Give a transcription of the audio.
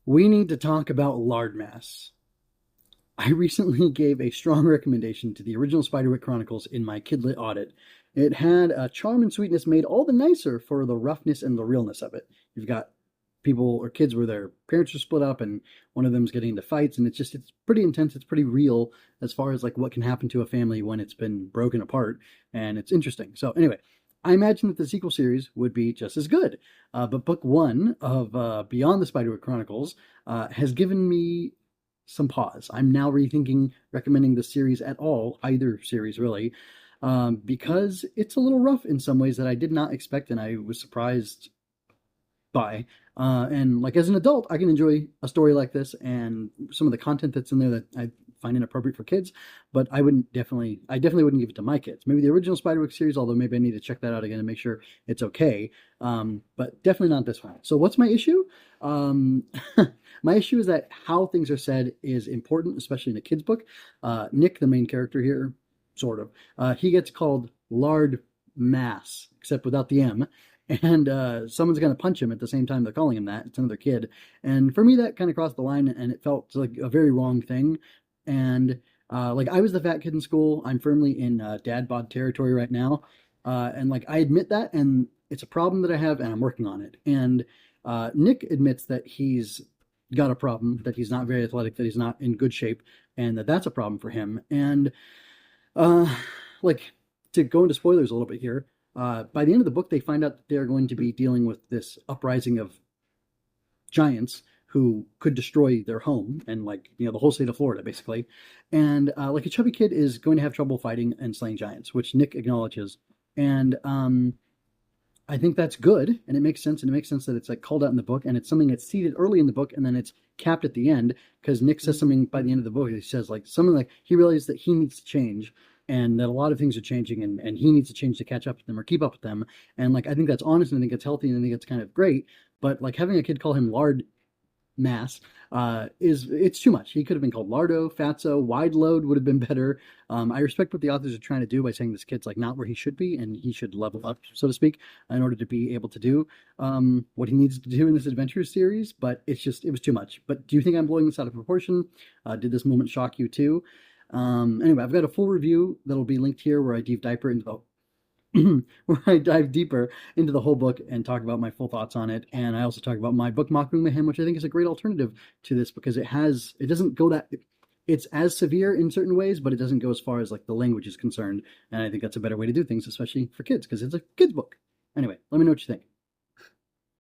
We need to talk about Lard Mass. I recently gave a strong recommendation to the original Spiderwick Chronicles in my Kidlit audit. It had a charm and sweetness made all the nicer for the roughness and the realness of it. You've got people or kids where their parents are split up and one of them's getting into fights, and it's pretty intense. It's pretty real as far as like what can happen to a family when it's been broken apart, and it's interesting. So anyway, I imagine that the sequel series would be just as good. But book one of Beyond the Spiderwick Chronicles has given me some pause. I'm now rethinking recommending the series at all, either series really, because it's a little rough in some ways that I did not expect, and I was surprised by. And like as an adult, I can enjoy a story like this and some of the content that's in there that I find inappropriate for kids. But I definitely wouldn't give it to my kids. Maybe the original Spiderwick series, although maybe I need to check that out again and make sure it's okay. But definitely not this one. So what's my issue? Um, my issue is that how things are said is important, especially in a kid's book. Nick, the main character here, sort of, he gets called Lard Mass, except without the M, and someone's going to punch him at the same time they're calling him that. It's another kid. And for me, that kind of crossed the line, and it felt like a very wrong thing. And like I was the fat kid in school. I'm firmly in dad bod territory right now. And like I admit that, and it's a problem that I have, and I'm working on it. And Nick admits that he's got a problem, that he's not very athletic, that he's not in good shape, and that that's a problem for him. And uh, like to go into spoilers a little bit here, by the end of the book, they find out that they're going to be dealing with this uprising of giants who could destroy their home and like the whole state of Florida basically. And like a chubby kid is going to have trouble fighting and slaying giants, which Nick acknowledges. And I think that's good, and it makes sense, and it makes sense that it's like called out in the book, and it's something that's seeded early in the book, and then it's capped at the end because Nick says something by the end of the book. He says like something like he realizes that he needs to change, and that a lot of things are changing, and he needs to change to catch up with them or keep up with them. And like I think that's honest, and I think it's healthy, and I think it's kind of great. But like having a kid call him Lard Mass is it's too much. He could have been called Lardo, Fatso, Wide Load would have been better. I respect what the authors are trying to do by saying this kid's like not where he should be, and he should level up, so to speak, in order to be able to do what he needs to do in this adventure series. But it was too much. But do you think I'm blowing this out of proportion? Did this moment shock you too? Anyway, I've got a full review that'll be linked here where I where I dive deeper into the whole book and talk about my full thoughts on it. And I also talk about my book Mocking Mayhem, which I think is a great alternative to this because it doesn't go that, it's as severe in certain ways, but it doesn't go as far as like the language is concerned. And I think that's a better way to do things, especially for kids, because it's a kid's book. Anyway, let me know what you think.